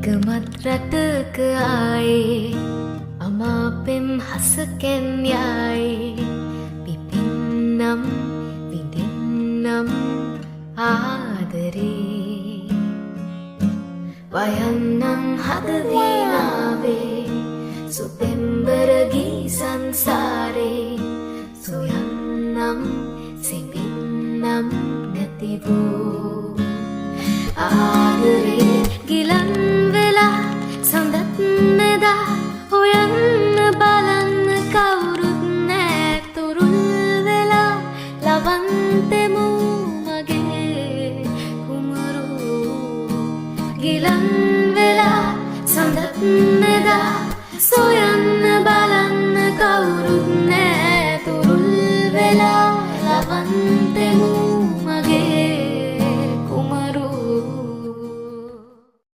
එකමත් රටක ආයේ අමාපෙම් හසකෙන් යයි පිපින්නම් විඳින්නම් ආදරේ වයන්නම් හදවීනාවේ සුපෙම්බර ගී සංසාරේ සොයන්නම් සිඹින්නම් නැතිවූ ආදරේ ගිලන් වෙලා සඳත් නෙදා හොයන්න බලන්න කවුරුත් නෑ තුරුල් වෙලා ලබන්තෙමු මගේ කුමරු ගිලන් වෙලා සඳත් නෙදා සොයන්න